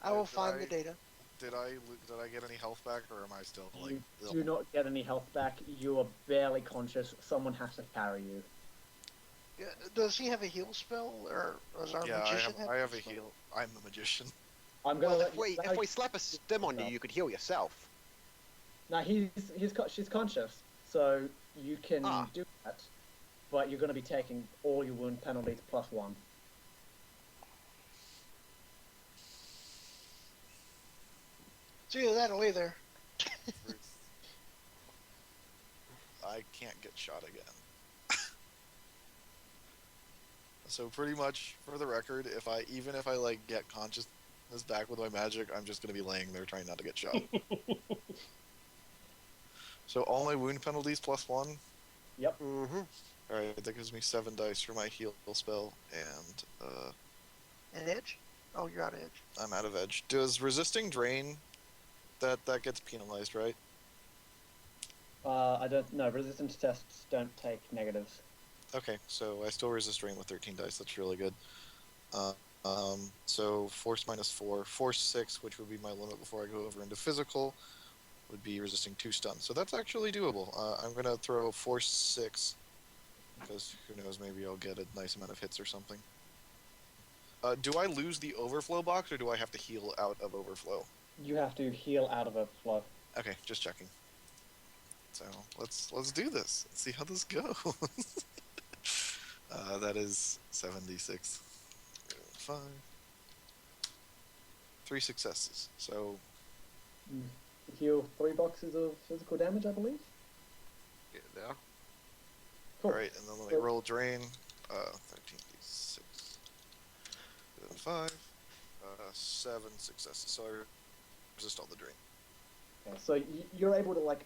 I will find the data. Did I get any health back, or am I still like You ill? do not get any health back. You are barely conscious. Someone has to carry you. Does he have a heal spell, or does our Yeah, magician I have a spell? heal. I'm the magician. I'm gonna Well, let you. if we slap a stim on you, you could heal yourself. Now she's conscious, so you can do that. But you're going to be taking all your wound penalties +1. So either that or either. I can't get shot again. So pretty much, for the record, even if I like get consciousness back with my magic, I'm just gonna be laying there trying not to get shot. So all my wound penalties +1. Yep. Mm-hmm. All right, that gives me 7 dice for my heal spell, and An edge? Oh, you're out of edge. I'm out of edge. Does resisting drain? That gets penalized, right? I don't know. Resistance tests don't take negatives. Okay, so I still resist drain with 13 dice. That's really good. So force -4, force 6, which would be my limit before I go over into physical, would be resisting 2 stun. So that's actually doable. I'm gonna throw force 6 because who knows, maybe I'll get a nice amount of hits or something. Do I lose the overflow box, or do I have to heal out of overflow? You have to heal out of overflow. Okay, just checking. So let's do this. Let's see how this goes. That is 76. 5. 3 successes. So Heal 3 boxes of physical damage, I believe. yeah. Cool. All right, and then let me roll drain. 13d6. 5. 7 successes. So I resist all the drain. Okay, so you're able to like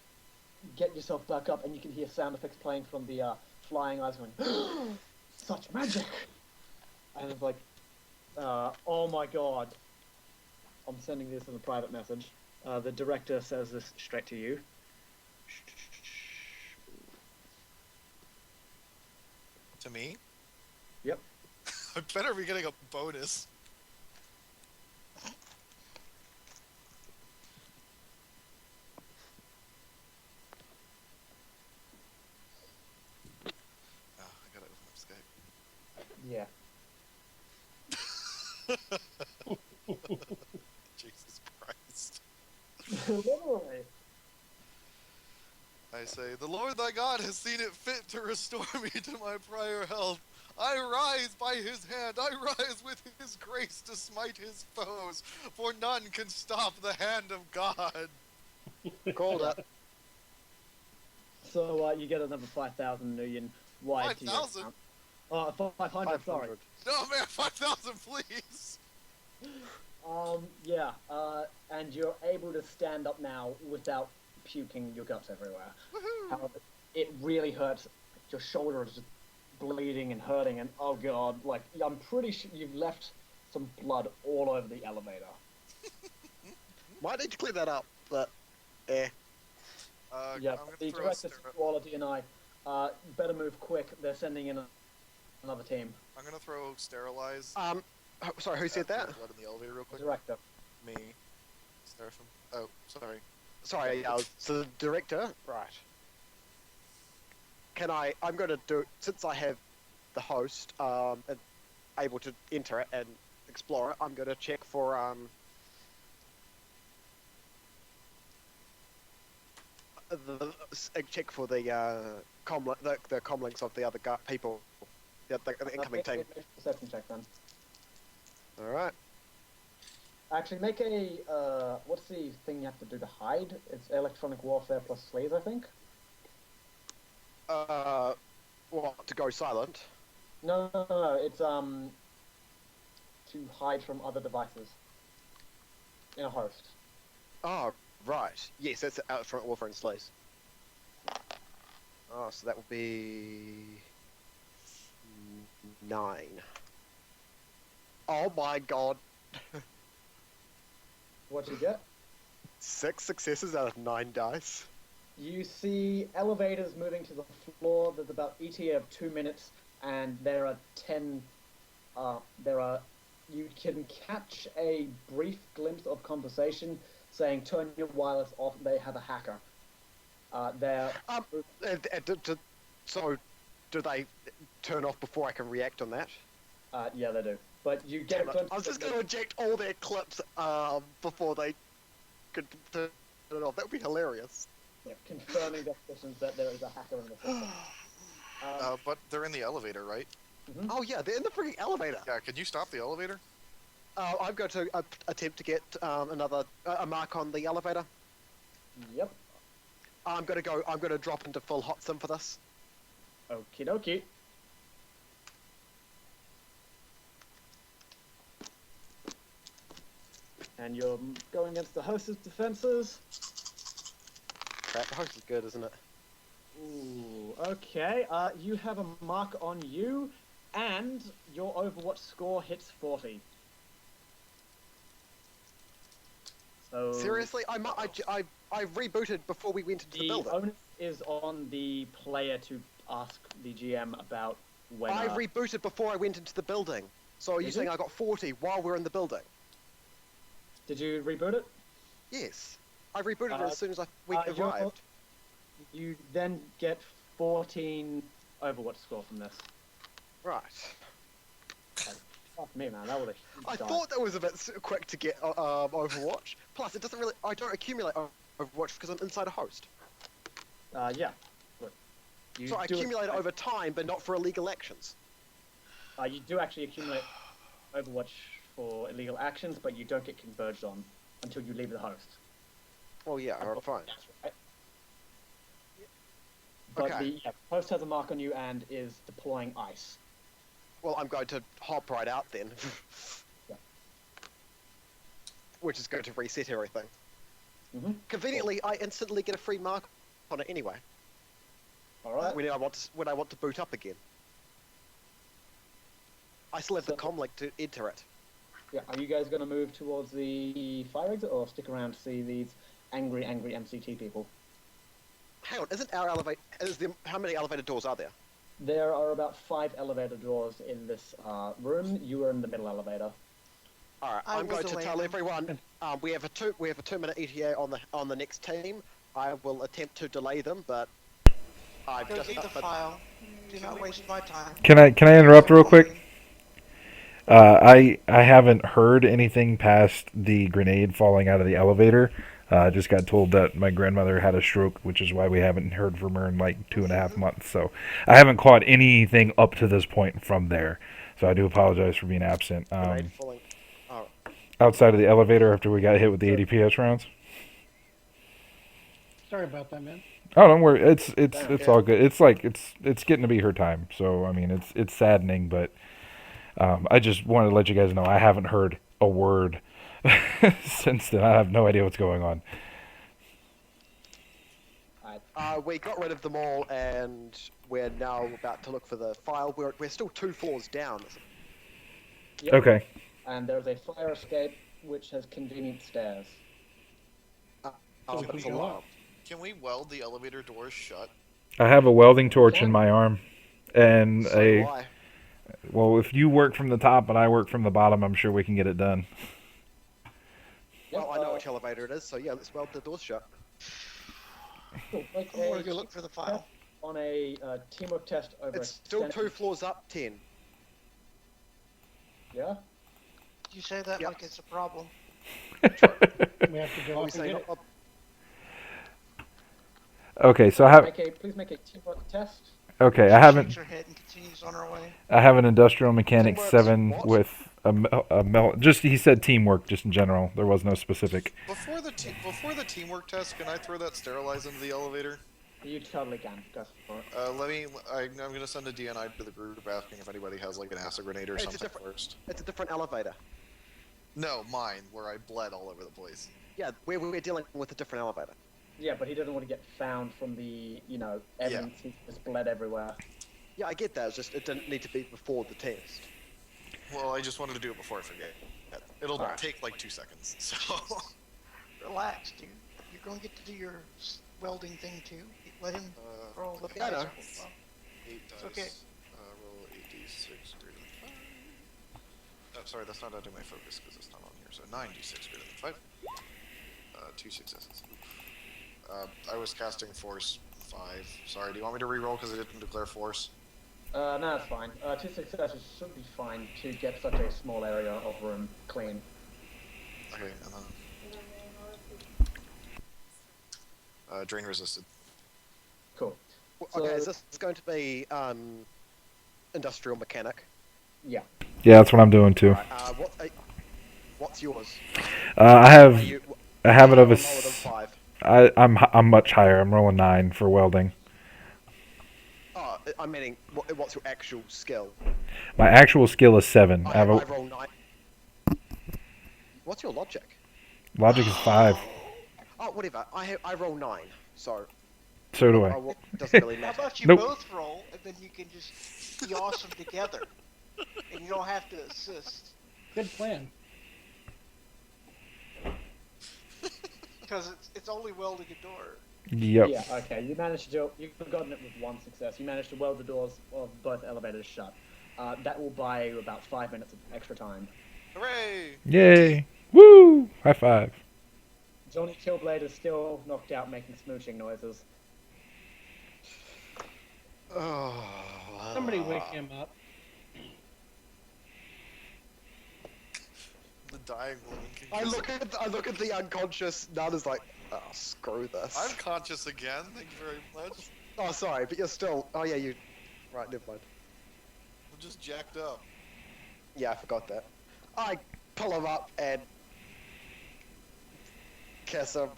get yourself back up, and you can hear sound effects playing from the flying eyes going, such magic! And it's like, oh my god. I'm sending this in a private message. The director says this straight to you. To me? Yep. I better be getting a bonus. Oh, I gotta open up Skype. Yeah. Jesus Christ. Literally. I say, the Lord thy God has seen it fit to restore me to my prior health. I rise by his hand, I rise with his grace to smite his foes, for none can stop the hand of God. Called it. So you get another 5,000 million wide to your 5,000? account. 500, sorry. No, man, 5,000, please. Yeah, and you're able to stand up now without puking your guts everywhere. Woohoo. However, it really hurts. Your shoulder is just bleeding and hurting, and oh god, like I'm pretty sure you've left some blood all over the elevator. Might need to clear that up, but Yeah, I'm gonna the throw director, Quality, and I better move quick. They're sending in another team. I'm gonna throw sterilize. sorry, who said that? Blood in the elevator, real quick. Director. Me. Seraphim. Oh, sorry. Sorry, so the director, right. I'm going to do, since I have the host, and able to enter it and explore it, I'm going to check for, check for the comlinks of the other people, the incoming team. Make a perception check then. Alright. Actually, make a what's the thing you have to do to hide? It's electronic warfare plus sleaze, I think. What, to go silent? No, it's to hide from other devices in a host. Oh, right. Yes, that's electronic warfare and slays. Oh, so that will be 9. Oh my god. What'd you get? 6 successes out of 9 dice. You see elevators moving to the floor. There's about ETA of 2 minutes, and there are you can catch a brief glimpse of conversation saying, "Turn your wireless off. They have a hacker." They're So, do they turn off before I can react on that? yeah, they do. But you get a Damn it. glimpse. I was just going to eject all their clips before they could turn it off. That would be hilarious. Confirming their suspicions that there is a hacker in the system. But they're in the elevator, right? Mhm. Oh yeah, they're in the freaking elevator. Yeah, can you stop the elevator? I'm going to attempt to get a mark on the elevator. Yep. I'm going to drop into full hot sim for this. Okie dokie. And you're going against the host's defenses. Crap, the host is good, isn't it? Ooh, okay. You have a mark on you, and your Overwatch score hits 40. So Seriously, I rebooted before we went into the the building. onus is on the player to ask the GM about when. I rebooted before I went into the building. So are you Did saying you? I got 40 while we're in the building? Did you reboot it? Yes. I rebooted it as soon as we you're- arrived. You then get 14 Overwatch score from this. Right. Fuck me, man. That was a huge I dive. thought that was a bit quick to get Overwatch. Plus, it doesn't really. I don't accumulate Overwatch because I'm inside a host. Yeah. Good. You So I do accumulate it over time, but not for illegal actions. You do actually accumulate Overwatch for illegal actions, but you don't get converged on until you leave the host. Oh yeah, alright, fine. That's right. But Okay. the host has a mark on you and is deploying ice. Well, I'm going to hop right out then. Yeah. Which is going to reset everything. Mm-hmm. Conveniently, I instantly get a free mark on it anyway. All right. When I want to boot up again. I still have the comm link to enter it. Yeah. Are you guys going to move towards the fire exit or stick around to see these angry MCT people? Hang on, isn't our elevator? How many elevator doors are there? There are about 5 elevator doors in this room. You are in the middle elevator. All right, I I'm will going to delay tell them. everyone we have a 2-minute ETA on the next team. I will attempt to delay them, but I've Go just get the file. Do not waste my time. Can I interrupt real quick? I haven't heard anything past the grenade falling out of the elevator. I just got told that my grandmother had a stroke, which is why we haven't heard from her in like 2.5 months. So I haven't caught anything up to this point from there. So I do apologize for being absent. grenade falling. Oh, Outside of the elevator after we got hit with the ADPS rounds. Sorry about that, man. Oh, don't worry. It's Okay. all good. It's like it's getting to be her time. So I mean, it's saddening, but I just wanted to let you guys know I haven't heard a word since then. I have no idea what's going on. we got rid of them all, and we're now about to look for the file. We're still 2 floors down. Yep. Okay. And there's a fire escape which has convenient stairs. Oh, we that's can go alarm. up. Can we weld the elevator doors shut? I have a welding torch in my arm, and So do I. well, if you work from the top and I work from the bottom, I'm sure we can get it done. Well, I know which elevator it is, so yeah, let's weld the doors shut. Cool. Make I'm going a to go look for the file. on a teamwork test over. It's still extended- 2 floors up, 10. Yeah. You say that Yep. like it's a problem. We have to go Are we up and saying get it. Okay, so I have Please make a teamwork test. okay. She I haven't. shakes her head and continues on her way. I have an industrial mechanics Teamwork's 7 what? with a just he said teamwork just in general. There was no specific. Before the teamwork test, can I throw that sterilize into the elevator? You totally can. Go for it. I'm gonna send a DNI to the group asking if anybody has like an acid grenade or It's a something different- first. It's a different elevator. No, mine, where I bled all over the place. Yeah, we're dealing with a different elevator. Yeah, but he doesn't want to get found from the evidence. He's just bled everywhere. Yeah, I get that. It's just it didn't need to be before the test. Well, I just wanted to do it before I forget. It'll Alright. take like 2 seconds, so... Relax, dude. You're going to get to do your welding thing too. Let him roll the I know. dice. 8 dice. okay. Roll 8d6 greater than 5. Oh, sorry, that's not adding my focus because it's not on here. So 9d6 greater than 5. 2 successes. Oof. I was casting force 5. Sorry, do you want me to reroll because I didn't declare force? No, that's fine. 2 successes should be fine to get such a small area of room clean. Okay, and then drain resisted. Cool. Okay, So- is this going to be industrial mechanic? Yeah. Yeah, that's what I'm doing too. Right, what's yours? I Are have you a habit of lower a. than 5? I'm much higher. I'm rolling 9 for welding. Oh, I'm meaning, what's your actual skill? My actual skill is 7. I I have a roll 9. What's your logic? logic is 5. Oh, whatever. I roll 9, so So do I. doesn't really How matter. about you Nope. both roll, and then you can just be awesome together, and you don't have to assist Good plan. because it's only welding a door. Yep. Yeah, okay. You managed to do it. You've gotten it with 1 success. You managed to weld the doors of both elevators shut. That will buy you about 5 minutes of extra time. Hooray! Yay! Woo! High five. Johnny Killblade is still knocked out making smooching noises. Oh, Somebody wake him up. The dying woman can I kiss look at the unconscious nun as like, oh, screw this. I'm conscious again, thank you very much. Oh, sorry, but you're still. Oh yeah, you. Right, never mind. I'm just jacked up. Yeah, I forgot that. I pull him up and kiss him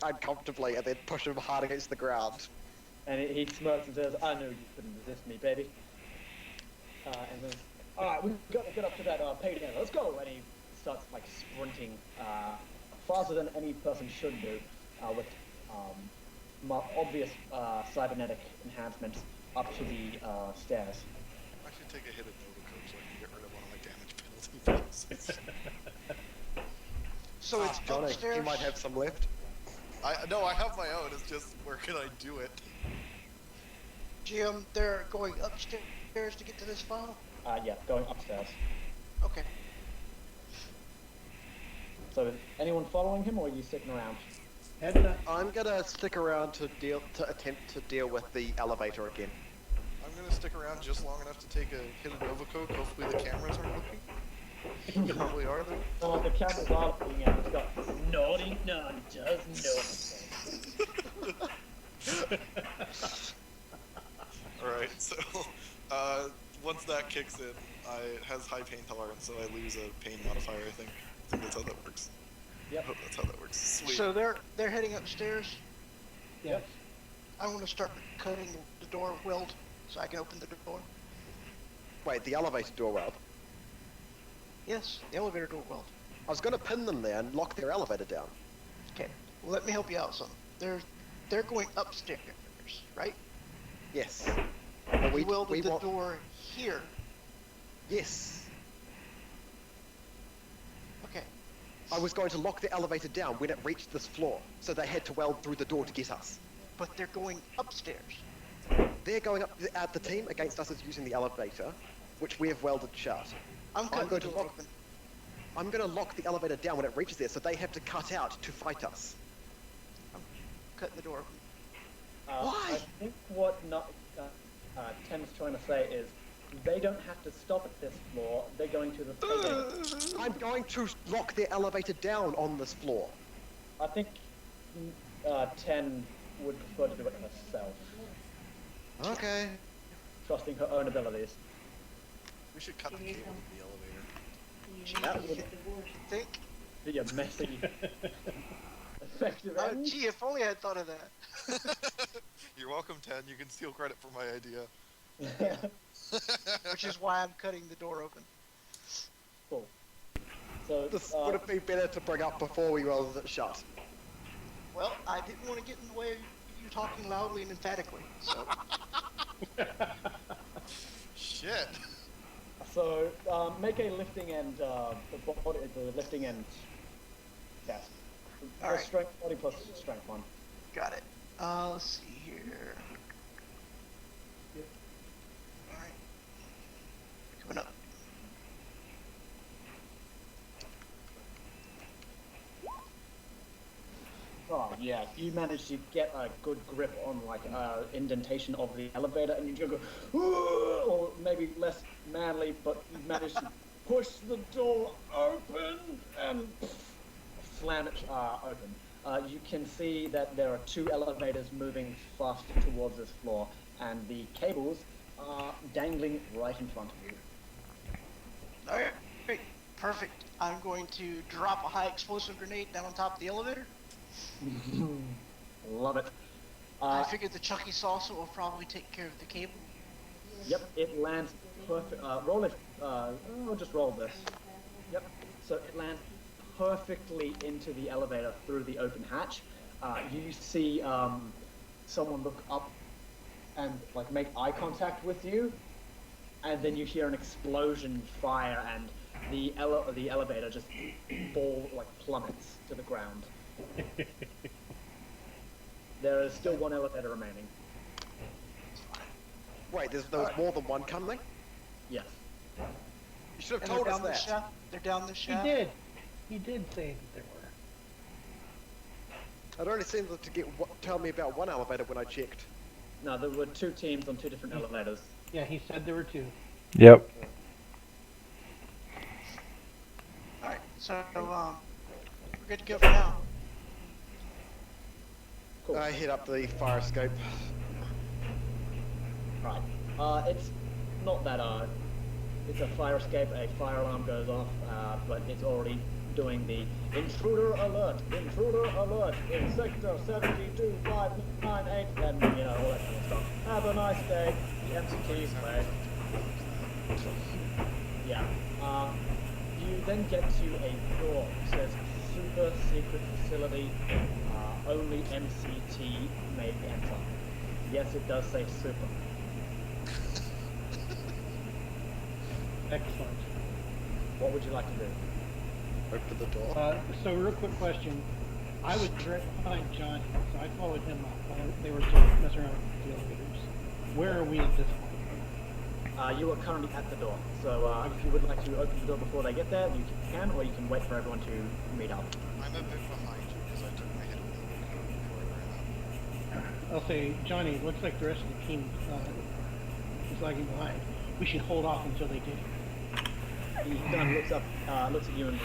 uncomfortably, and then push him hard against the ground. And he smirks and says, I knew you couldn't resist me, baby. And then, alright, we've got to get up to that payday. Let's go! And he starts, like, sprinting faster than any person should do with obvious cybernetic enhancements up to the stairs. I should take a hit at Novacoke so I can get rid of one of my damage penalties. So it's Johnny, upstairs. you might have some left. No, I have my own, it's just where can I do it? Jim, they're going upstairs to get to this file? Yeah, going upstairs. Okay. So, anyone following him, or are you sticking around? Heading up. I'm gonna stick around to attempt to deal with the elevator again. I'm gonna stick around just long enough to take a hit at Novacoke, hopefully the cameras aren't looking. They probably are though. Oh, the cameras are looking at. It's got naughty nun does nothing. Alright, so once that kicks in, it has high pain tolerance, so I lose a pain modifier, I think. I think that's how that works. Yep. I hope that's how that works. Sweet. So they're heading upstairs. Yeah. I want to start cutting the door weld so I can open the door. Wait, the elevator door weld. Yes, the elevator door weld. I was gonna pin them there and lock their elevator down. Okay, well, let me help you out some. They're going upstairs, right? Yes. And We welded we the want. door here. Yes. Okay. I was going to lock the elevator down when it reached this floor, so they had to weld through the door to get us. But they're going upstairs. They're going up. The team against us is using the elevator, which we have welded shut. I'm cutting going the to door lock- open. I'm going to lock the elevator down when it reaches there, so they have to cut out to fight us. Cutting the door open. Why? I think what Tim's trying to say is they don't have to stop at this floor. They're going to the payday. I'm going to lock their elevator down on this floor. I think 10 would prefer to do it herself, Okay. trusting her own abilities. We should cut the cable to the elevator. Gee, That would you think? be a messy, effective end. Gee, if only I had thought of that. You're welcome, Ten. You can steal credit for my idea. Which is why I'm cutting the door open. Cool. So, This would have been better to bring up before we welded it shut. Well, I didn't want to get in the way of you talking loudly and emphatically, so... Shit. So, make a lifting and the lifting and test. Alright. Strength, body plus strength one. Got it. Let's see here. Alright. Coming up. yeah, you manage to get a good grip on like indentation of the elevator, and you go, "Ooh," or maybe less manly, but you manage to push the door open and slam it open. You can see that there are two elevators moving fast towards this floor, and the cables are dangling right in front of you. All right, perfect. I'm going to drop a high explosive grenade down on top of the elevator. Love it. I figured the Chucky salsa will probably take care of the cable. Yep, it lands perfect. Roll it. I'll just roll this. Yep. So it lands perfectly into the elevator through the open hatch. You see someone look up and like make eye contact with you, and then you hear an explosion, fire, and the elevator just plummets to the ground. There is still one elevator remaining. Wait, there was more than one coming? Yes. You should have And told they're us down the that. shaft. They're down the He shaft. did. He did say that there were. It only seemed to tell me about one elevator when I checked. No, there were two teams on two different elevators. Yeah, he said there were two. Yep. All right, so we're good to go for now. Cool. I hit up the fire escape. Right. It's not that it's a fire escape, a fire alarm goes off, but it's already doing the intruder alert, in sector 72598, and all that kind of stuff. Have a nice day, the MCT's way. Yeah. You then get to a door that says super secret facility, only MCT may enter. Yes, it does say super. Excellent. What would you like to do? Open the door. So real quick question. I was right behind Johnny, so I followed him up while they were still messing around with the elevators. Where are we at this point? You are currently at the door, so if you would like to open the door before they get there, you can, or you can wait for everyone to meet up. I'm a bit behind you because I took my hit a little bit before I ran up. I'll say, Johnny, it looks like the rest of the team is lagging behind. We should hold off until they get here. He kind of looks at you and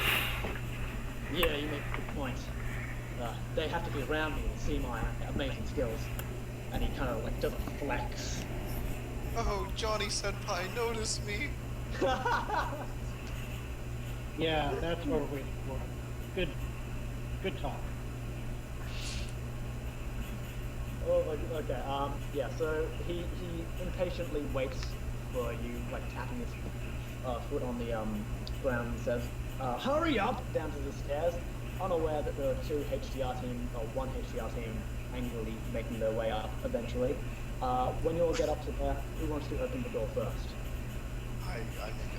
yeah, you make a good point. They have to be around me and see my amazing skills. And he kind of like does a flex. Oh, Johnny Senpai, notice me. Yeah, that's what we're waiting for. Good talk. Oh, okay. Yeah. So he impatiently waits for you, like tapping his foot on the ground, and says, "Hurry up!" down to the stairs, unaware that there are two HDR team or one HDR team angrily making their way up eventually. When you all get up to there, who wants to open the door first?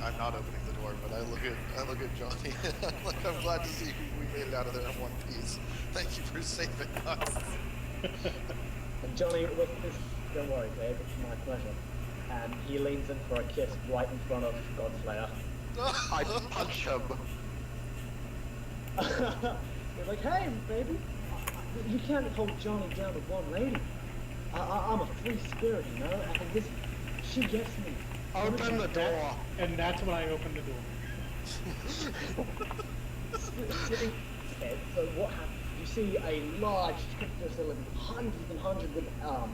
I'm not opening the door, but I look at Johnny. I'm glad to see we made it out of there in one piece. Thank you for saving us. And Johnny, with this, don't worry, Dave, it's my pleasure. And he leans in for a kiss right in front of Godslayer. I punch him. He's like, "Hey, baby, you can't hold Johnny down with one lady. I'm a free spirit, you know, and this, she gets me." Open the door. And that's when I opened the door. Sitting, okay, so what happens? You see a large facility, hundreds and hundreds of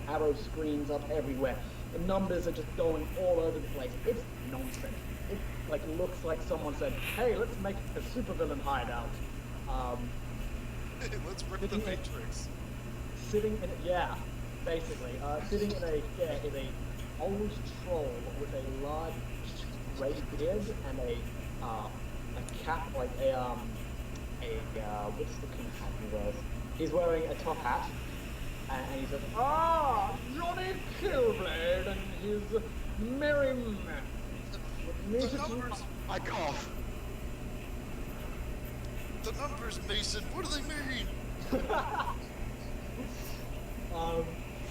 arrow screens up everywhere. The numbers are just going all over the place. It's nonsense. It like looks like someone said, "Hey, let's make a supervillain hideout." Let's rip the Matrix. Sitting in basically sitting in a old troll with a large grey beard and a cap, like what's the king hat he wears? He's wearing a top hat, and he says, Johnny Killblade and his merry men. The numbers. I cough. The numbers, Mason. What do they mean?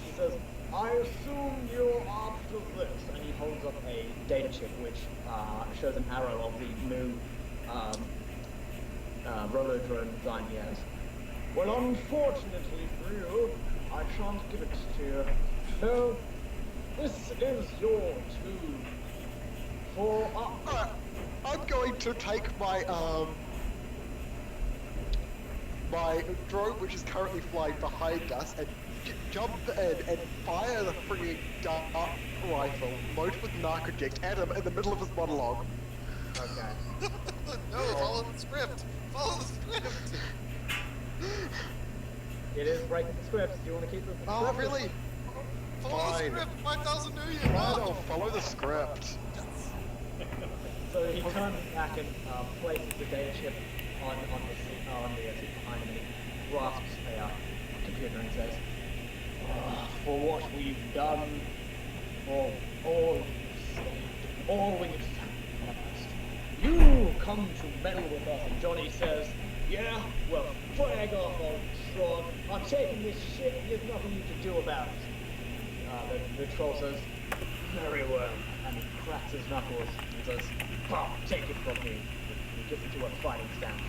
He says, "I assume you're after this," and he holds up a data chip which shows an arrow of the new roller drone design he has. Well, unfortunately for you, I shan't give it to you. No, this is your tomb. For Alright, I'm going to take my drone, which is currently flying behind us, and jump in and fire the frigging dart rifle loaded with narcotic at him in the middle of his monologue. okay. No, follow the script. Follow the script. It is breaking the script. Do you want to keep the Oh, script? really? Follow Fine. the script. 5,000 million. Fine, No. I'll follow the script. So he turns back and places the data chip on the seat behind him, and he grasps a computer and says, "For what we've done, for all we've sacrificed, you come to meddle with us." And Johnny says, "Yeah, well, frag off, old Tron. I'm taking this shit, and there's nothing you can do about it." The troll says, "Very well," and he cracks his knuckles and says, "Come, take it from me." He gets into a fighting stance.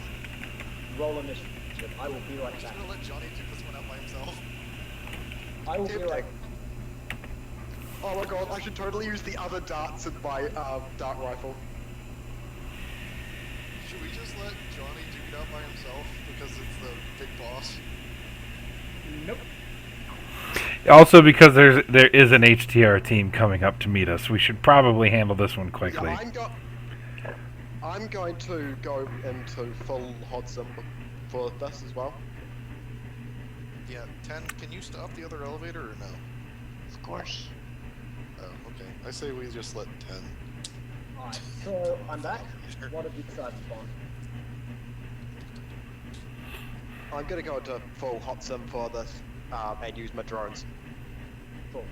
Roll initiative. I will be right Just back. gonna let Johnny do this one out by himself. I will be right. Oh my god, I should totally use the other darts in my dart rifle. Should we just let Johnny duke it out by himself because it's the big boss? Nope. Also, because there is an HTR team coming up to meet us, we should probably handle this one quickly. Yeah, I'm going to go into full Hodson for this as well. Yeah, 10. Can you stop the other elevator or no? Of course. Oh, okay. I say we just let 10. Alright, so I'm back. What have you decided upon? I'm gonna go into full Hodson for this and use my drones. Cool.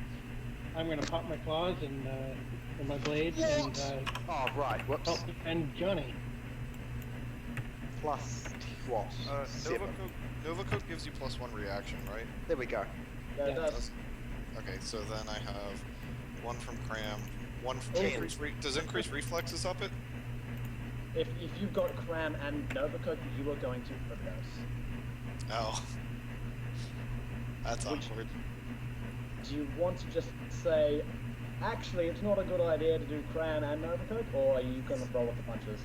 I'm gonna pop my claws and my blade and Oh, right, whoops. help defend Johnny. Plus what? 7. Novacoat gives you +1 reaction, right? There we go. Yeah, it Yeah. does. Okay, so then I have 1 from Cram, 1 from Oh. does increase reflexes up it? If you've got Cram and Novacoat, you are going to progress. Oh. That's awkward. Do you want to just say, actually, it's not a good idea to do Cram and Novacoat, or are you going to roll with the punches?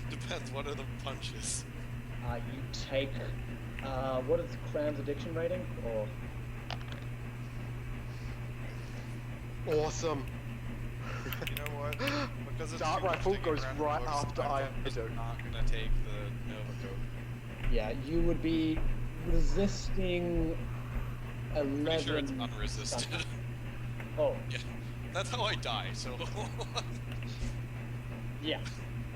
Depends, what are the punches? You take, what is Cram's addiction rating? Or Awesome. You know what? Because it's Dart too rifle much to goes get around right the books, after I'm I just do. not gonna take the Novacoat. yeah, you would be resisting 11. Pretty sure it's unresisted. Oh, Yeah. That's how I die, so yeah.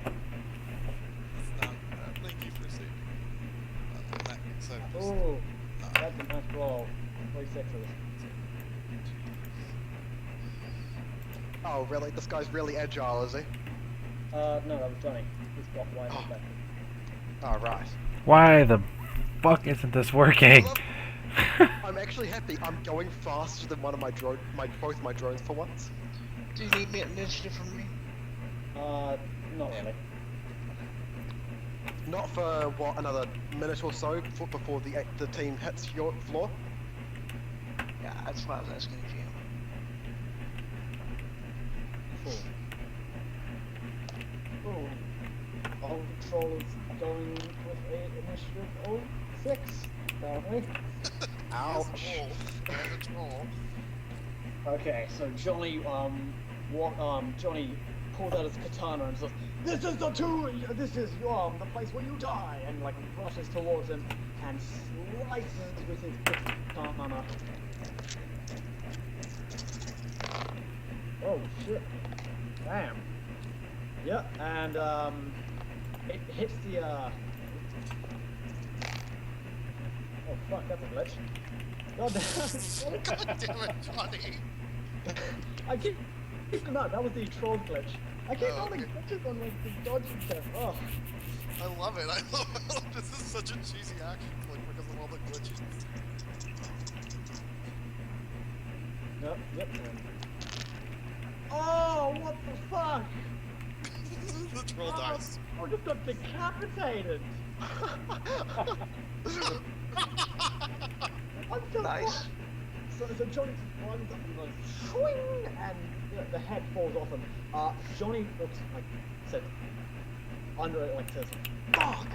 it's not thank you for saving me. That side just Oh, not- that's a nice roll. 46 of this. Oh, really? This guy's really agile, is he? No, that was Johnny. He's blocked away Oh. back. Oh, right. Why the fuck isn't this working? I'm actually happy. I'm going faster than one of both my drones for once. Do you need initiative from me? Not really. Not for what, another minute or so before the team hits your floor. Yeah, that's what I was asking if you. Cool. Oh, all controllers going with a initiative of 6, apparently. Ouch. Damage roll. Okay, so Johnny, Johnny pulls out his katana and says, "This is the tomb. This is the place where you die," and like rushes towards him and slices with his katana. Oh shit! Damn. Yeah, and it hits the Oh fuck, that's a glitch. God damn. God damn it, Johnny. I keep no, that was the troll glitch. I keep Oh, rolling okay. glitches on like the dodging stuff. Oh. I love it. I love it. This is such a cheesy action flick because of all the glitches. Yep. Oh, what the fuck? The troll dies. I just got decapitated. I'm so Nice. So Johnny runs up and goes swing, and the head falls off him. Johnny looks like says under it like says fuck,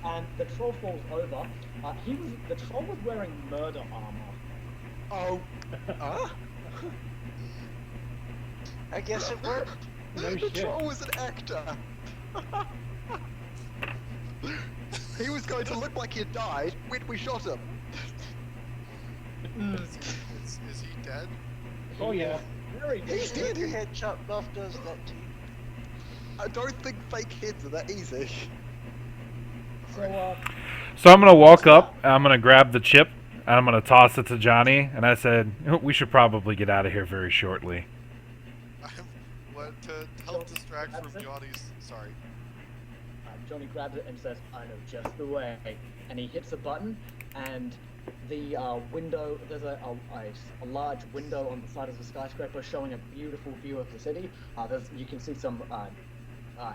and the troll falls over. The troll was wearing murder armor. Oh. I guess it worked. No The shit. troll was an actor. He was going to look like he had died when we shot him. Is he dead? Oh yeah. Very He's dead. dead. Your headshot buff does that to you. I don't think fake heads are that easy. So So I'm gonna walk up. I'm gonna grab the chip. And I'm gonna toss it to Johnny. And I said, we should probably get out of here very shortly. What to help distract from Johnny's? Sorry. Johnny grabs it and says, "I know just the way," and he hits a button, and the window. There's a large window on the side of the skyscraper showing a beautiful view of the city. You can see some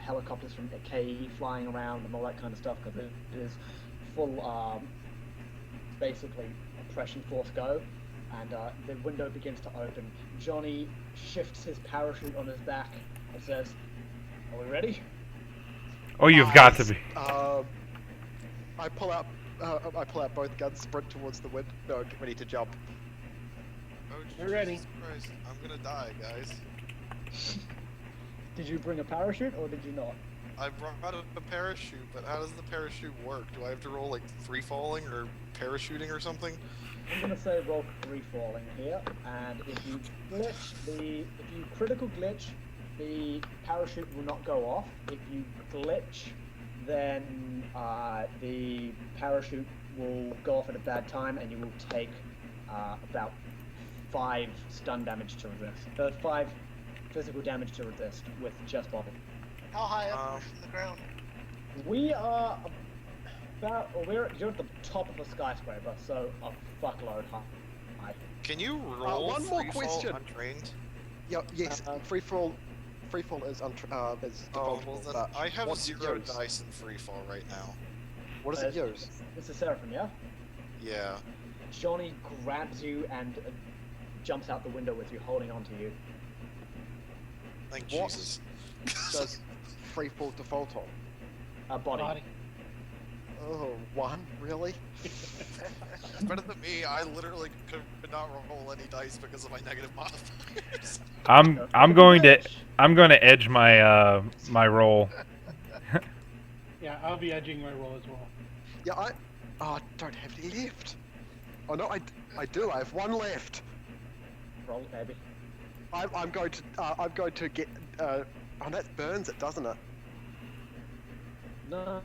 helicopters from KE flying around and all that kind of stuff because it is full, basically oppression force go, and the window begins to open. Johnny shifts his parachute on his back and says, "Are we ready?" Oh, you've got to be. I pull out both guns, sprint towards the window, get ready to jump. Oh, We're ready. Jesus Christ. I'm gonna die, guys. Did you bring a parachute or did you not? I brought a parachute, but how does the parachute work? Do I have to roll like free falling or parachuting or something? I'm gonna say roll free falling here, and if you critical glitch, the parachute will not go off. If you glitch, then the parachute will go off at a bad time, and you will take about 5 stun damage to resist. 5 physical damage to resist with just body. How high up are you from the ground? We are you're at the top of a skyscraper, so a fuckload high. Can you roll one more free fall question. untrained? Yes, free fall is Oh, default. well then but I have what's it 0 use? dice in free fall right now. What does it use? This is Seraphim, yeah? Yeah. Johnny grabs you and jumps out the window with you, holding on to you. Thank What? Jesus. Does free fall default on? Body. Oh, 1? Really? Better than me. I literally could not roll any dice because of my negative modifiers. I'm going to edge my my roll. Yeah, I'll be edging my roll as well. Yeah, I don't have any left. Oh no, I do. I have 1 left. Roll it, baby. I'm going to get. Oh, that burns it, doesn't it? No,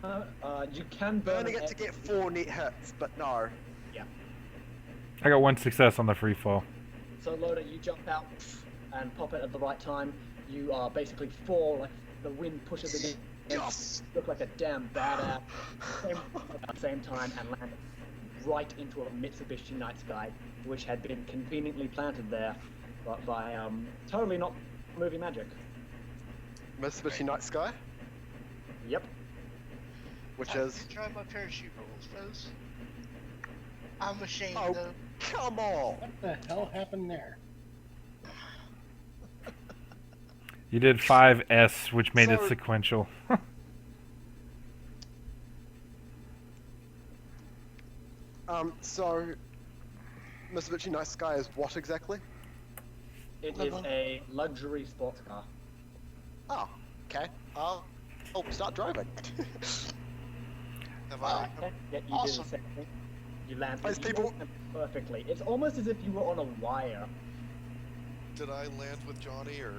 you can burn Burning it to get 4 net hits, but no. Yeah. I got 1 success on the free fall. So Loda, you jump out and pop it at the right time. You basically fall, like the wind pushes it in. Yes! Look like a damn badass. At the same time, and land right into a Mitsubishi Night Sky, which had been conveniently planted there, but by totally not moving magic. Mitsubishi Night Sky, Yep. which Time is. to try my parachute rolls, folks. I'm ashamed Oh, though. come on! What the hell happened there? You did 5S, which made it So- sequential. So. Mitsubishi Night Sky is what exactly? It is a luxury sports car. Oh, okay. I'll start driving. Have I? Yeah, you Awesome. do the same thing. You land Those you people- land perfectly. It's almost as if you were on a wire. Did I land with Johnny or?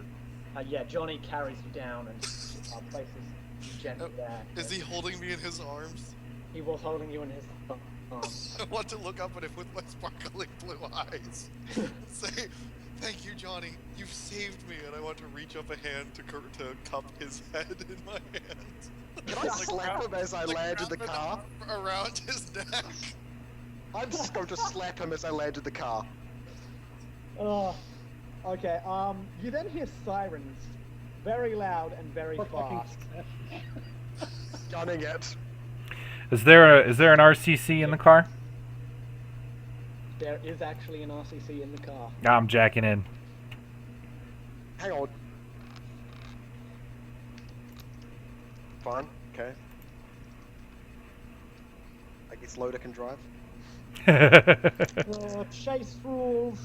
Yeah, Johnny carries you down and places you gently there. Is he holding me in his arms? He was holding you in his arms. I want to look up at him with my sparkling blue eyes. Say, thank you, Johnny. You've saved me, and I want to reach up a hand to cup his head in my hands. Can I slap him as I land in the wrap it car? around his neck. I'm just going to slap him as I land in the car. Oh, okay. You then hear sirens, very loud and very For fucking fast. Gunning it. Is there an RCC in the car? There is actually an RCC in the car. I'm jacking in. Hang on. Fine. Okay. I guess Loader can drive. Chase rules.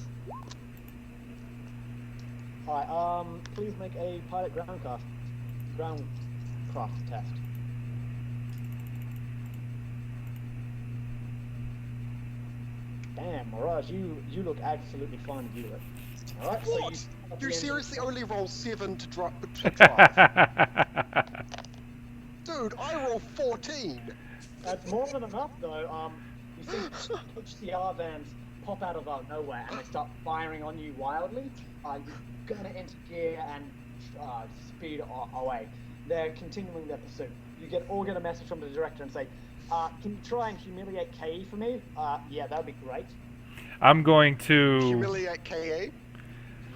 Alright, please make a pilot groundcraft test. Damn, Mirage, you look absolutely fine to do it. Alright, so What? you You seriously only roll 7 to drive? That's Dude, I roll 14. That's more than enough, though. You see HCR vans pop out of nowhere and they start firing on you wildly. You're gonna enter gear and speed away. They're continuing their pursuit. You get a message from the director and say, can you try and humiliate KE for me? Yeah, that'd be great. I'm going to. Humiliate KA?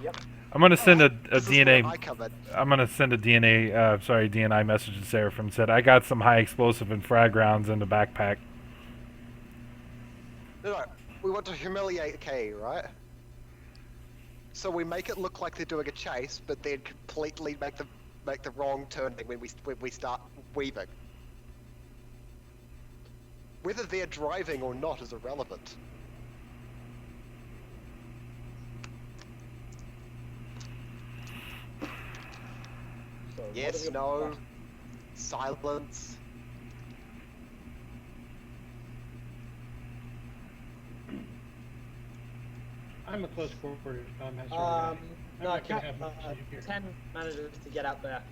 Yep. I'm gonna send a This is DNA. where I come in. I'm gonna send a DNI message to Seraphim. Said I got some high explosive and frag rounds in the backpack. No, we want to humiliate KA, right? So we make it look like they're doing a chase, but then completely make the wrong turning when we start weaving. Whether they're driving or not is irrelevant. So what Yes, are no, your- silence. I'm a close quarters combat sort of guy. I'm No, not gonna have much to do here. 10 manages to get out there.